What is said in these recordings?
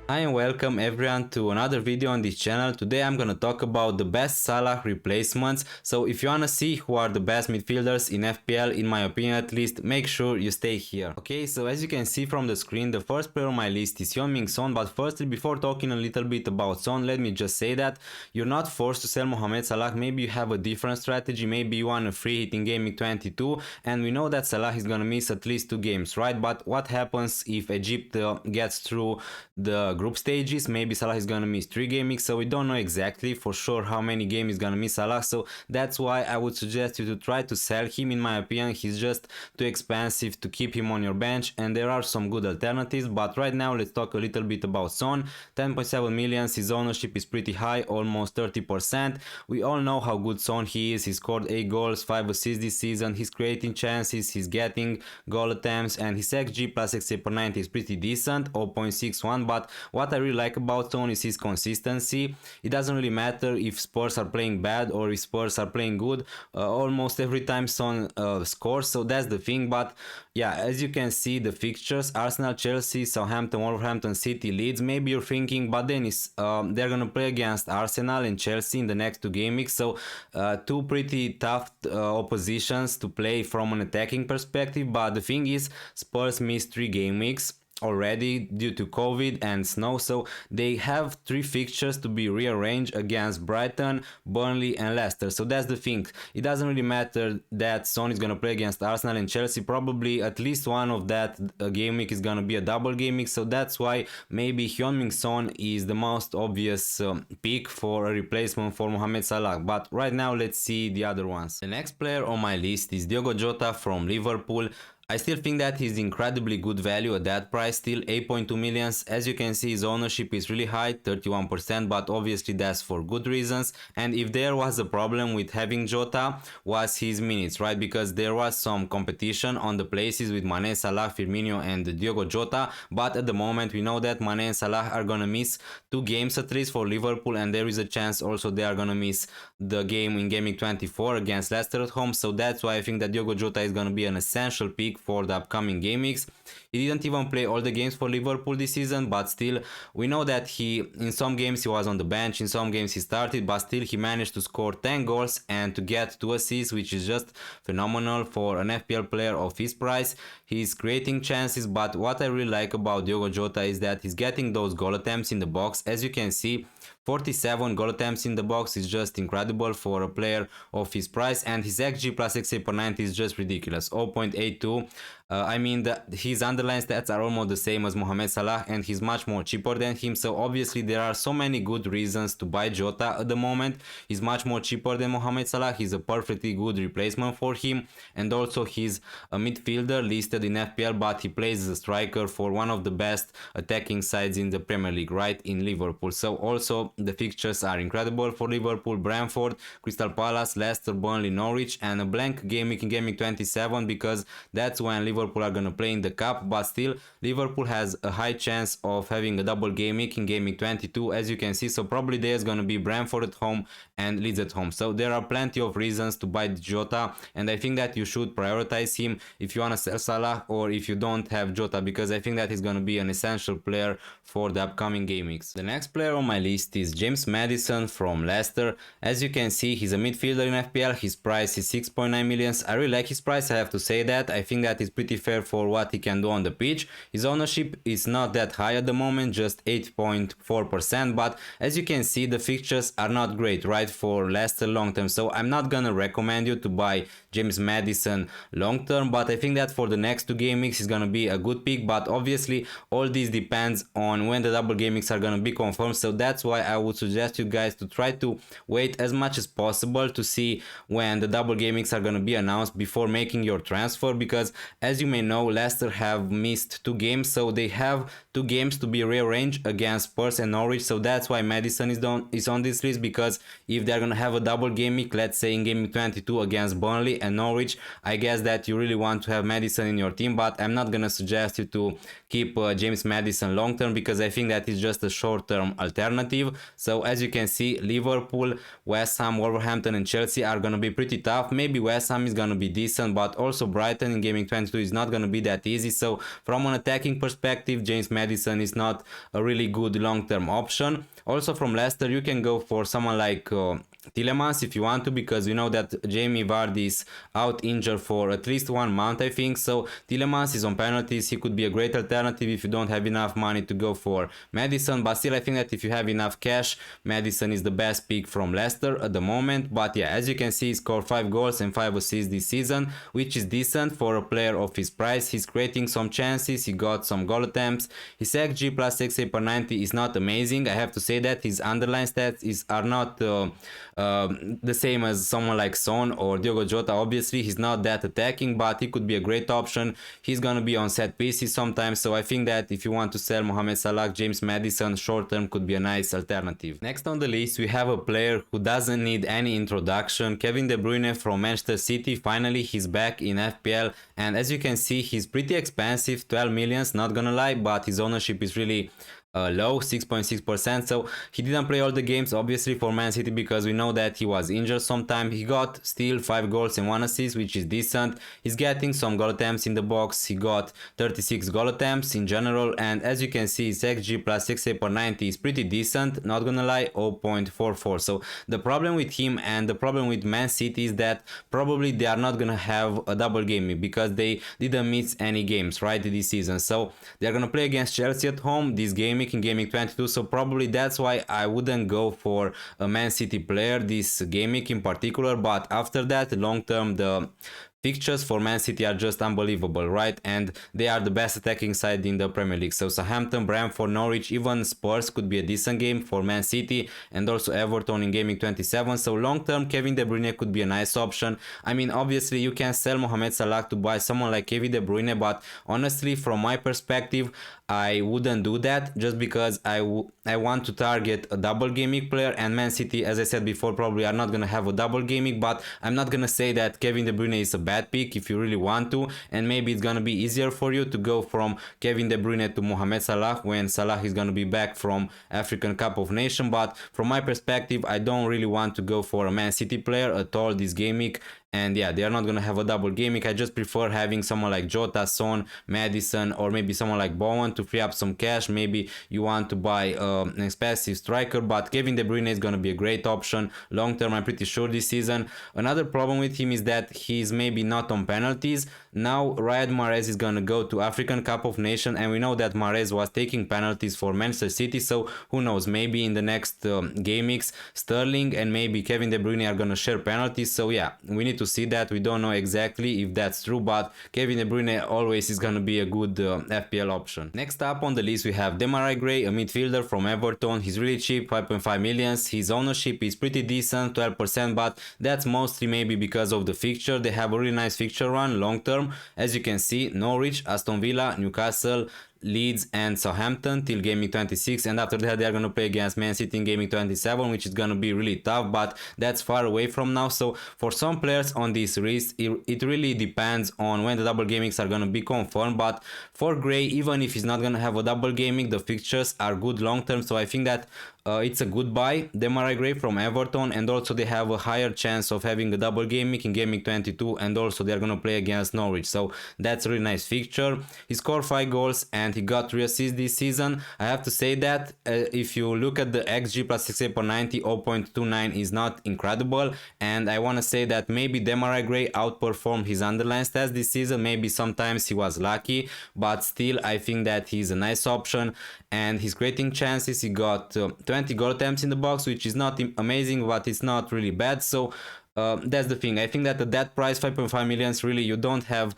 Hi and welcome everyone to another video on this channel. Today I'm gonna talk about the best Salah replacements. So if you wanna see who are the best midfielders in FPL, in my opinion at least, make sure you stay here. Okay, so as you can see from the screen, the first player on my list is Heung-min Son. But firstly, before talking a little bit about Son, let me just say that you're not forced to sell Mohamed Salah. Maybe you have a different strategy. Maybe you want a free hit in Gameweek 22, and we know that Salah is gonna miss at least 2 games, right? But what happens if Egypt gets through the group stages? Maybe Salah is gonna miss 3 game weeks, so we don't know exactly for sure how many games he's gonna miss Salah. So that's why I would suggest you to try to sell him. In my opinion, he's just too expensive to keep him on your bench, and there are some good alternatives. But right now let's talk a little bit about Son. 10.7 million, his ownership is pretty high, almost 30%. We all know how good Son he is. He scored 8 goals, 5 assists this season. He's creating chances, he's getting goal attempts, and his XG plus XA per 90 is pretty decent, 0.61. But what I really like about Son is his consistency. It doesn't really matter if Spurs are playing bad or if Spurs are playing good. Almost every time Son scores, so that's the thing. But yeah, as you can see, the fixtures: Arsenal, Chelsea, Southampton, Wolverhampton, City, Leeds. Maybe you're thinking, but then they're gonna play against Arsenal and Chelsea in the next 2 game weeks, so two pretty tough oppositions to play from an attacking perspective. But the thing is, Spurs missed 3 game weeks already due to COVID and snow, so they have 3 fixtures to be rearranged against Brighton, Burnley and Leicester. So that's the thing, it doesn't really matter that Son is gonna play against Arsenal and Chelsea. Probably at least one of that game week is gonna be a double game week, so that's why maybe Heung-min Son is the most obvious pick for a replacement for Mohamed Salah. But right now let's see the other ones. The next player on my list is Diogo Jota from Liverpool. I still think that he's incredibly good value at that price, still 8.2 millions. As you can see, his ownership is really high, 31%, but obviously that's for good reasons. And if there was a problem with having Jota, was his minutes, right? Because there was some competition on the places with Mane, Salah, Firmino and Diogo Jota, but at the moment we know that Mane and Salah are gonna miss 2 games at least for Liverpool, and there is a chance also they are gonna miss the game in Gameweek 24 against Leicester at home. So that's why I think that Diogo Jota is gonna be an essential pick for the upcoming game weeks. He didn't even play all the games for Liverpool this season, but still we know that in some games he was on the bench, in some games he started, but still he managed to score 10 goals and to get 2 assists, which is just phenomenal for an FPL player of his price. He's creating chances, but what I really like about Diogo Jota is that he's getting those goal attempts in the box. As you can see, 47 goal attempts in the box is just incredible for a player of his price, and his XG plus XA per 90 is just ridiculous, 0.82. I mean, his underlying stats are almost the same as Mohamed Salah, and he's much more cheaper than him. So obviously there are so many good reasons to buy Jota at the moment. He's much more cheaper than Mohamed Salah. He's a perfectly good replacement for him, and also he's a midfielder listed in FPL, but he plays as a striker for one of the best attacking sides in the Premier League, right, in Liverpool. So also the fixtures are incredible for Liverpool: Brentford, Crystal Palace, Leicester, Burnley, Norwich, and a blank game week in Gameweek 27, because that's when Liverpool are gonna play in the cup. But still, Liverpool has a high chance of having a double game week in Gameweek 22, as you can see. So probably there's gonna be Brentford at home and Leeds at home. So there are plenty of reasons to buy Jota, and I think that you should prioritize him if you wanna sell Salah or if you don't have Jota, because I think that he's gonna be an essential player for the upcoming game weeks. The next player on my list is James Maddison from Leicester. As you can see, he's a midfielder in FPL. His price is 6.9 millions. I really like his price, I have to say that. I think that is pretty fair for what he can do on the pitch. His ownership is not that high at the moment, just 8.4%, but as you can see, the fixtures are not great, right, for Leicester long term. So I'm not gonna recommend you to buy James Maddison long term, but I think that for the next 2 game weeks he's gonna be a good pick. But obviously all this depends on when the double game weeks are gonna be confirmed, so that's why I would suggest you guys to try to wait as much as possible to see when the double game weeks are gonna be announced before making your transfer, because as you may know, Leicester have missed 2 games, so they have 2 games to be rearranged against Spurs and Norwich. So that's why Maddison is on this list, because if they're gonna have a double game week, let's say in game 22 against Burnley and Norwich, I guess that you really want to have Maddison in your team. But I'm not gonna suggest you to keep James Maddison long term, because I think that is just a short term alternative. So as you can see, Liverpool, West Ham, Wolverhampton and Chelsea are gonna be pretty tough. Maybe West Ham is gonna be decent, but also Brighton in gaming 22 it's not gonna be that easy. So from an attacking perspective, James Maddison is not a really good long-term option. Also from Leicester, you can go for someone like Tielemans if you want to, because we know that Jamie Vardy is out injured for at least 1 month, I think. So Tielemans is on penalties. He could be a great alternative if you don't have enough money to go for Maddison, but still I think that if you have enough cash, Maddison is the best pick from Leicester at the moment. But yeah, as you can see, he scored 5 goals and 5 assists this season, which is decent for a player of his price. He's creating some chances, he got some goal attempts. His XG plus XA per 90 is not amazing, I have to say that. His underlying stats are not the same as someone like Son or Diogo Jota. Obviously he's not that attacking, but he could be a great option. He's gonna be on set pieces sometimes, so I think that if you want to sell Mohamed Salah, James Maddison short term could be a nice alternative. Next on the list we have a player who doesn't need any introduction, Kevin De Bruyne from Manchester City. Finally he's back in FPL, and as you can see he's pretty expensive, 12 millions, not gonna lie, but his ownership is really low, 6.6%. so he didn't play all the games obviously for Man City because we know that he was injured sometime. He got still 5 goals and 1 assist, which is decent. He's getting some goal attempts in the box. He got 36 goal attempts in general, and as you can see his XG plus XA per 90 is pretty decent, not gonna lie, 0.44. so the problem with him and the problem with Man City is that probably they are not gonna have a double game because they didn't miss any games right this season. So they're gonna play against Chelsea at home this game in Gameweek 22, so probably that's why I wouldn't go for a Man City player this Gameweek in particular. But after that, long term, the fixtures for Man City are just unbelievable, right? And they are the best attacking side in the Premier League. So Southampton, Brentford, Norwich, even Spurs could be a decent game for Man City, and also Everton in Gameweek 27. So long term, Kevin De Bruyne could be a nice option. I mean, obviously you can sell Mohamed Salah to buy someone like Kevin De Bruyne, but honestly, from my perspective, I wouldn't do that just because I want to target a double Gameweek player, and Man City, as I said before, probably are not going to have a double Gameweek, but I'm not going to say that Kevin De Bruyne is a bad pick if you really want to, and maybe it's going to be easier for you to go from Kevin De Bruyne to Mohamed Salah when Salah is going to be back from African Cup of Nations. But from my perspective, I don't really want to go for a Man City player at all this Gameweek. And yeah, they are not going to have a double Gameweek. I just prefer having someone like Jota, Son, Maddison, or maybe someone like Bowen to free up some cash. Maybe you want to buy an expensive striker, but Kevin De Bruyne is going to be a great option long term, I'm pretty sure, this season. Another problem with him is that he's maybe not on penalties. Now Riyad Mahrez is going to go to African Cup of Nations, and we know that Mahrez was taking penalties for Manchester City, so who knows, maybe in the next Gameweeks Sterling and maybe Kevin De Bruyne are going to share penalties. So yeah, we need to see that. We don't know exactly if that's true, but Kevin De Bruyne always is going to be a good FPL option. Next up on the list we have Demarai Gray, a midfielder from Everton. He's really cheap, 5.5 millions. His ownership is pretty decent, 12%, but that's mostly maybe because of the fixture. They have a really nice fixture run long term. As you can see, Norwich, Aston Villa, Newcastle, Leeds and Southampton till Gameweek 26, and after that they are going to play against Man City in Gameweek 27, which is going to be really tough, but that's far away from now. So for some players on this list, it really depends on when the double Gameweeks are going to be confirmed. But for Gray, even if he's not going to have a double Gameweek, the fixtures are good long term, so I think that it's a good buy, Demarai Gray from Everton, and also they have a higher chance of having a double Gameweek in Gameweek 22, and also they're going to play against Norwich, so that's a really nice fixture. He scored 5 goals and he got 3 assists this season. I have to say that if you look at the XG plus 6 per 90, 0.29 is not incredible, and I want to say that maybe Demarai Gray outperformed his underlying stats this season. Maybe sometimes he was lucky, but still I think that he's a nice option, and he's creating chances. He got 20 goal attempts in the box, which is not amazing, but it's not really bad. So that's the thing. I think that at that price, 5.5 millions, really you don't have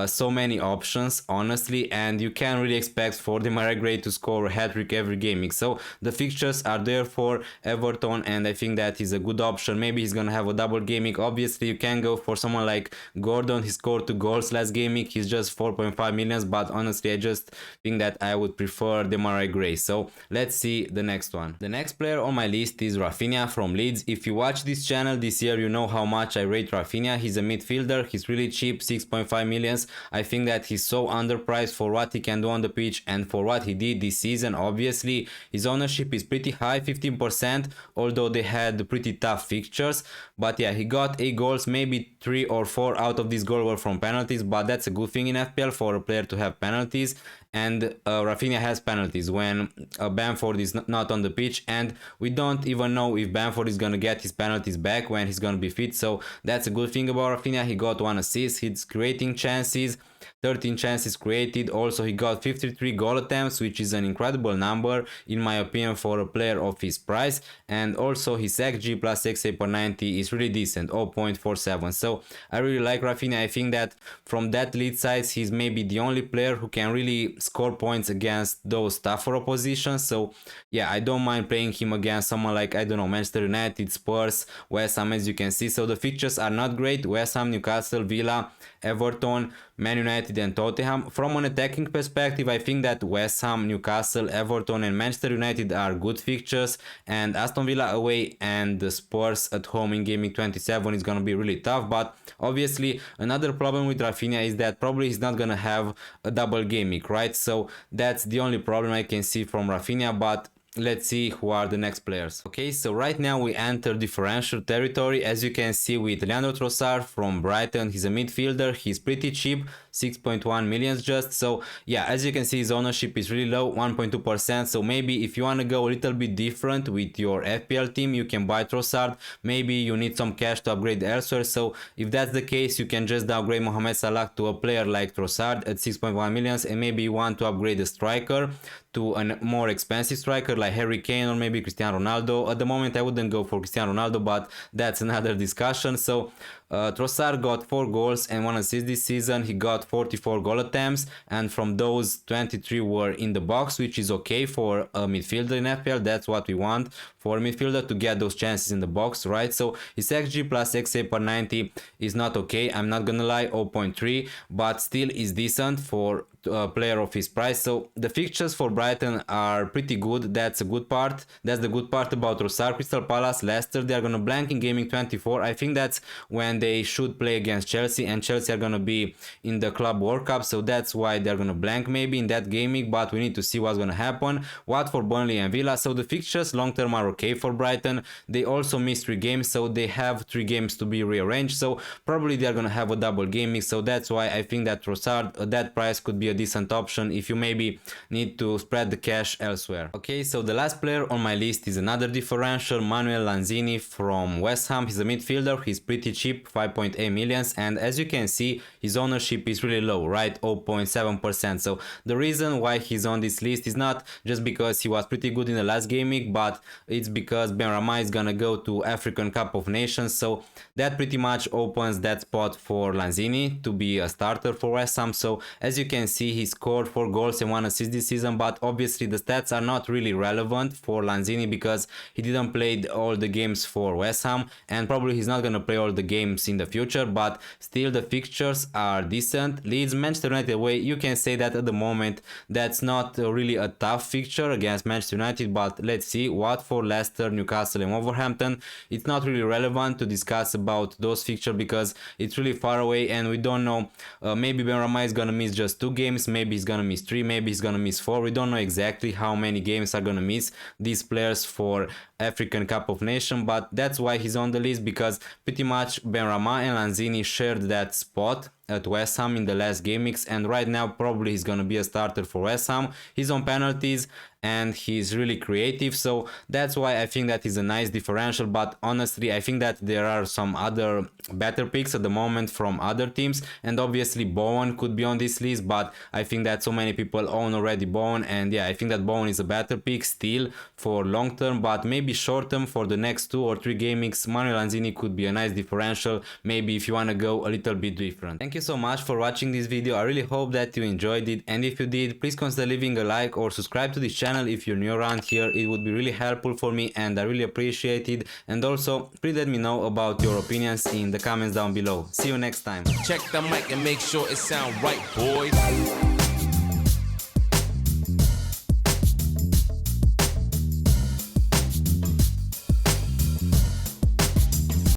so many options, honestly, and you can't really expect for Demarai Gray to score a hat-trick every game. So the fixtures are there for Everton, and I think that is a good option. Maybe he's gonna have a double gaming. Obviously you can go for someone like Gordon. He scored 2 goals last gaming. He's just 4.5 millions, but honestly I just think that I would prefer Demarai Gray. So let's see the next one. The next player on my list is Raphinha from Leeds. If you watch this channel this year, you know how much I rate Raphinha. He's a midfielder. He's really cheap, 6.5 millions. opinions. I think that he's so underpriced for what he can do on the pitch and for what he did this season. Obviously, his ownership is pretty high, 15%, although they had pretty tough fixtures. But yeah, he got 8 goals, maybe 3 or 4 out of these goals were from penalties, but that's a good thing in FPL for a player to have penalties. And Raphinha has penalties when Bamford is not on the pitch, and we don't even know if Bamford is gonna get his penalties back when he's gonna be fit, so that's a good thing about Raphinha. He got 1 assist, he's creating chances, 13 chances created. Also, he got 53 goal attempts, which is an incredible number in my opinion for a player of his price. And also his XG plus XA per 90 is really decent, 0.47. So I really like Raphinha. I think that from that lead size, he's maybe the only player who can really score points against those tougher oppositions. So yeah, I don't mind playing him against someone like, I don't know, Manchester United, Spurs, West Ham, as you can see. So the fixtures are not great: West Ham, Newcastle, Villa, Everton, Man United and Tottenham. From an attacking perspective, I think that West Ham, Newcastle, Everton and Manchester United are good fixtures, and Aston Villa away and the Spurs at home in Gameweek 27 is gonna be really tough. But obviously another problem with Raphinha is that probably he's not gonna have a double Gameweek, right? So that's the only problem I can see from Raphinha, but let's see who are the next players. Okay, so right now we enter differential territory, as you can see, with Leandro Trossard from Brighton. He's a midfielder, he's pretty cheap, 6.1 millions just. So yeah, as you can see, his ownership is really low, 1.2%. so maybe if you want to go a little bit different with your FPL team, you can buy Trossard. Maybe you need some cash to upgrade elsewhere, so if that's the case, you can just downgrade Mohamed Salah to a player like Trossard at 6.1 millions, and maybe you want to upgrade a striker to a more expensive striker like Harry Kane or maybe Cristiano Ronaldo. At the moment I wouldn't go for Cristiano Ronaldo, but that's another discussion. So Trossard got 4 goals and 1 assist this season. He got 44 goal attempts, and from those 23 were in the box, which is okay for a midfielder in FPL. That's what we want for a midfielder, to get those chances in the box, right? So his XG plus XA per 90 is not okay, I'm not gonna lie, 0.3, but still is decent for a player of his price. So the fixtures for Brighton are pretty good. That's a good part. That's the good part about Trossard. Crystal Palace, Leicester, they are gonna blank in Gameweek 24. I think that's when they should play against Chelsea, and Chelsea are gonna be in the Club World Cup, so that's why they're gonna blank maybe in that Gameweek, but we need to see what's gonna happen. Watford, Burnley and Villa. So the fixtures long term are okay for Brighton. They also missed 3 games, so they have 3 games to be rearranged, so probably they're gonna have a double Gameweek. So that's why I think that Trossard at that price could be a decent option if you maybe need to spread the cash elsewhere. Okay, so the last player on my list is another differential, Manuel Lanzini from West Ham. He's a midfielder, he's pretty cheap, 5.8 millions, and as you can see, his ownership is really low, right? 0.7%. So the reason why he's on this list is not just because he was pretty good in the last game week, but it's because Benrahma is gonna go to African Cup of Nations, so that pretty much opens that spot for Lanzini to be a starter for West Ham. So as you can see, he scored 4 goals and 1 assist this season, but obviously the stats are not really relevant for Lanzini because he didn't play all the games for West Ham, and probably he's not gonna play all the games in the future, but still the fixtures are decent. Leeds, Manchester United away, you can say that at the moment that's not really a tough fixture against Manchester United, but let's see. Watford, Leicester, Newcastle and Wolverhampton, it's not really relevant to discuss about those fixtures because it's really far away and we don't know. Maybe Benrahma is gonna miss just 2 games, maybe he's gonna miss 3, maybe he's gonna miss 4. We don't know exactly how many games are gonna miss these players for African Cup of Nations, but that's why he's on the list, because pretty much Benrahma and Lanzini shared that spot at West Ham in the last game weeks, and right now probably he's gonna be a starter for West Ham. He's on penalties and he's really creative, so that's why I think that is a nice differential. But honestly, I think that there are some other better picks at the moment from other teams, and obviously Bowen could be on this list, but I think that so many people own already Bowen, and yeah, I think that Bowen is a better pick still for long term, but maybe short term for the next 2 or 3 game weeks, Manuel Lanzini could be a nice differential, maybe if you want to go a little bit different. Thank you so much for watching this video. I really hope that you enjoyed it, and if you did, please consider leaving a like or subscribe to this channel if you're new around here. It would be really helpful for me and I really appreciate it. And also please let me know about your opinions in the comments down below. See you next time. Check the mic and make sure it sound right, boys.